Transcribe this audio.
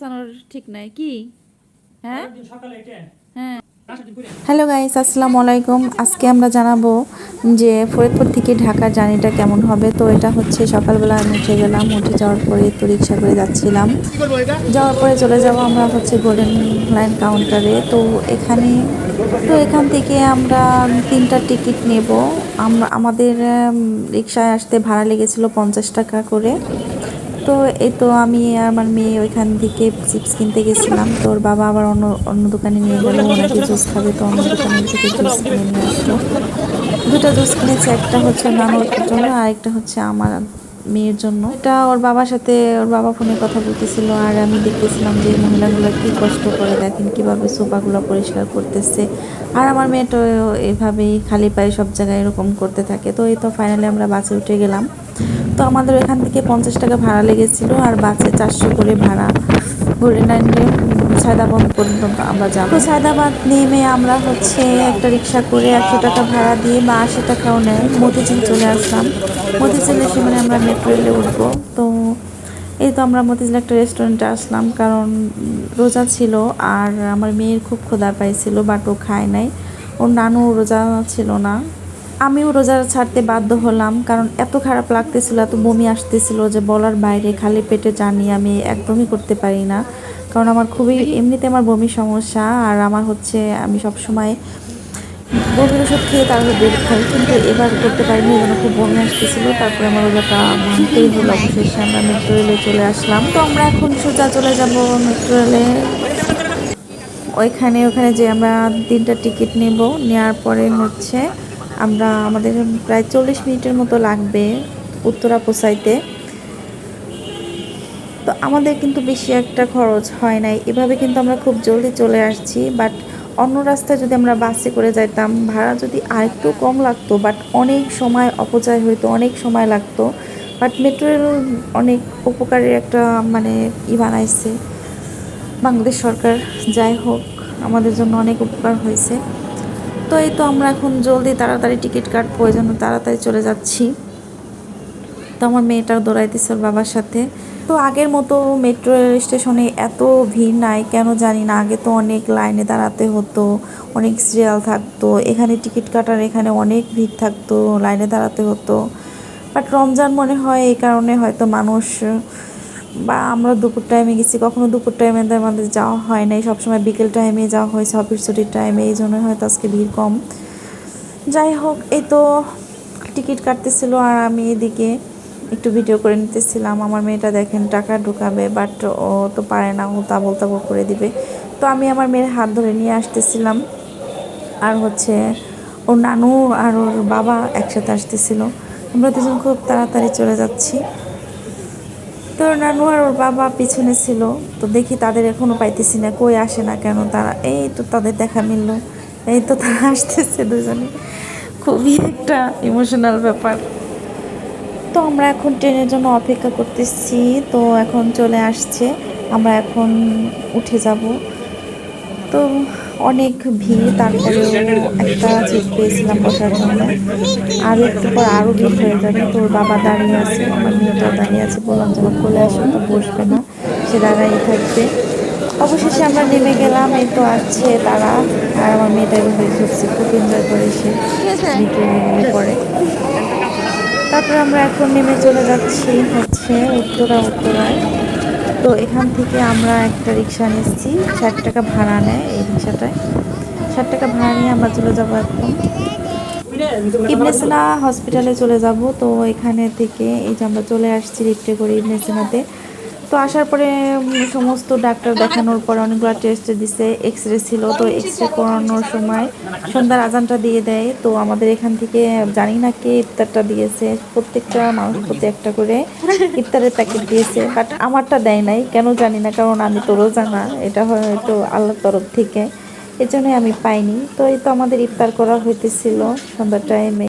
পৌঁছানোর ঠিক নাই কি? হ্যাঁ হ্যাঁ। হ্যালো গাইস, আসসালামু আলাইকুম। আজকে আমরা জানাবো যে ফরিদপুর থেকে ঢাকার জার্নিটা কেমন হবে। তো এটা হচ্ছে সকালবেলা আমি উঠে গেলাম, উঠে যাওয়ার পরে তো রিক্সা করে যাচ্ছিলাম। যাওয়ার পরে চলে যাব আমরা হচ্ছে গোল্ডেন লাইন কাউন্টারে। এখান থেকে আমরা 3টা টিকিট নেব। আমাদের রিক্সায় আসতে ভাড়া লেগেছিল 50 টাকা করে। তো এই তো আমি আর আমার মেয়ে ওইখান থেকে চিপস কিনতে গেছিলাম। তো ওর বাবা আবার অন্য অন্য দোকানে নিয়ে গেল, ওনাকে জুস খাবে, তো অন্য দোকানের থেকে জুস কিনে নিয়ে আসলো। দুটা জুস কিনেছে, একটা হচ্ছে নানুর জন্য আর একটা হচ্ছে আমার মেয়ের জন্য। এটা ওর বাবার সাথে ওর বাবা ফোনে কথা বলতেছিল আর আমি দেখতেছিলাম যে মহিলাগুলো কি কষ্ট করে, দেখেন কিভাবে সোফাগুলো পরিষ্কার করতেছে। আর আমার মেয়েটা এভাবেই খালি পায়ে সব জায়গায় এরকম করতে থাকে। তো এই তো ফাইনালি আমরা বাসে উঠে গেলাম। তো আমাদের এখান থেকে 50 টাকা ভাড়া লেগেছিল আর বাসে 400 করে ভাড়া। গোল্ডেন লাইনে সায়দাবাদ পর্যন্ত আমরা যাবো। তো সায়দাবাদ নেমে আমরা হচ্ছে একটা রিক্সা করে 100 টাকা ভাড়া দিয়ে বা 80 টাকাও নেয় মতিঝিল চলে আসলাম। মতিঝিল এসে মানে আমরা মেট্রো রেলে উঠবো। তো এই তো আমরা মতিঝিল একটা রেস্টুরেন্টে আসলাম, কারণ রোজা ছিল আর আমার মেয়ের খুব ক্ষুধা পাইছিল, বাট ও খায় নাই। ওর নানু রোজা ছিল না, আমিও রোজা ছাড়তে বাধ্য হলাম, কারণ এত খারাপ লাগতেছিল, এত বমি আসতেছিল যে বলার বাইরে। খালি পেটে জানি আমি একদমই করতে পারি না, কারণ আমার খুবই এমনিতে আমার বমির সমস্যা। আর আমার হচ্ছে আমি সবসময় বমির ওষুধ খেয়ে তারপরে বের খাই, কিন্তু এবার করতে পারিনি, এই জন্য খুব বমি আসতেছিল। তারপরে আমার রোজাটা ভাঙতেই হলো। অবশেষে আমরা মেট্রো রেলে চলে আসলাম। তো আমরা এখন সোজা চলে যাব মেট্রো রেলে। ওখানে যে আমরা 3টা টিকিট নেব, নেওয়ার পরে হচ্ছে আমাদের প্রায় 40 মিনিটের মতো লাগবে উত্তরা পৌঁছাইতে। তো আমাদের কিন্তু বেশি একটা খরচ হয় নাই, এভাবে কিন্তু আমরা খুব জলদি চলে আসছি। বাট অন্য রাস্তায় যদি আমরা বাসে করে যাইতাম, ভাড়া যদি আরেকটু কম লাগতো, বাট অনেক সময় অপচয় হইতো, অনেক সময় লাগতো। বাট মেট্রো রেল অনেক উপকারের একটা মানে বানাইছে বাংলাদেশ সরকার। যাই হোক, আমাদের জন্য অনেক উপকার হয়েছে। তো এই তো আমরা এখন জলদি তাড়াতাড়ি টিকিট কাটবো, ওই জন্য তাড়াতাড়ি চলে যাচ্ছি। তো আমার মেয়েটাও দৌড়াইতেছে ওর বাবার সাথে। তো আগের মতো মেট্রো স্টেশনে এত ভিড় নাই, কেন জানি না। আগে তো অনেক লাইনে দাঁড়াতে হতো, অনেক সিরিয়াল থাকতো। এখানে টিকিট কাটার এখানে অনেক ভিড় থাকতো, লাইনে দাঁড়াতে হতো। বাট রমজান মনে হয় এই কারণে হয়তো মানুষ, বা আমরা দুপুর টাইমে গেছি, কখনো দুপুর টাইমে আমাদের যাওয়া হয় নাই, সবসময় বিকেল টাইমে যাওয়া হয়েছে, অফিস ছুটির টাইমে, এই জন্য হয়তো আজকে ভিড় কম। যাই হোক, এই তো টিকিট কাটতেছিল আর আমি এদিকে একটু ভিডিও করে নিতেছিলাম। আমার মেয়েটা দেখেন টাকা ঢুকাবে, বাট ও তো পারে না, ও তাবল তাবল করে দিবে। তো আমি আমার মেয়ের হাত ধরে নিয়ে আসতেছিলাম, আর হচ্ছে ওর নানু আর ওর বাবা একসাথে আসতেছিল। আমরা দুজন খুব তাড়াতাড়ি চলে যাচ্ছি। তো ওর নানু আর ওর বাবা পিছনে ছিল। তো দেখি তাদের এখনও পাইতেছি না, কই আসে না কেন তারা। এই তো তাদের দেখা মিলল, এই তো তারা আসতেছে দুজনে। খুবই একটা ইমোশনাল ব্যাপার। তো আমরা এখন ট্রেনের জন্য অপেক্ষা করতেছি। তো এখন চলে আসছে, আমরা এখন উঠে যাব। তো অনেক ভিড়, তারপরেও একটা সিট পেয়েছিলাম বসার জন্য। আরও একটু পর আরও ভিড় হয়ে যাবে। তো ওর বাবা দাঁড়িয়ে আছে, আমার মেয়েটাও দাঁড়িয়ে আছে। বললাম যে আমার কোলে আসো, তো বসবে না, সে দাঁড়াই থাকবে। অবশেষে আমরা নেমে গেলাম, এই তো আসছে তারা। আর আমার মেয়েটা এভাবে ঘুরছে, খুব এনজয় করে সে মেট্রো গেলে পরে। তারপর আমরা এখন নেমে চলে যাচ্ছি হচ্ছে উত্তরায়। তো এখান থেকে আমরা একটা রিক্সা নিচ্ছি, 60 টাকা ভাড়া নেয় এই রিক্সাটায়। 60 টাকা ভাড়া নিয়ে আমরা চলে যাবো এখন ইবনে সিনা হসপিটালে চলে যাব। তো এখানে থেকে এই যে আমরা চলে আসছি লিফটে করে ইবনে সিনাতে। তো আসার পরে সমস্ত ডাক্তার দেখানোর পরে অনেকগুলো টেস্ট দিছে, এক্স রে ছিল। তো এক্স রে করানোর সময় সন্ধ্যার আজানটা দিয়ে দেয়। তো আমাদের এখান থেকে জানি না কে ইফতারটা দিয়েছে, প্রত্যেকটা মানুষ প্রতি একটা করে ইফতারের প্যাকেট দিয়েছে, বাট আমারটা দেয় নাই, কেন জানি না, কারণ আমি তো রোজা না, এটা হয়তো আল্লাহর তরফ থেকে, এজন্যই আমি পাইনি। তো এই তো আমাদের ইফতার করা হইতেছিল সন্ধ্যার টাইমে।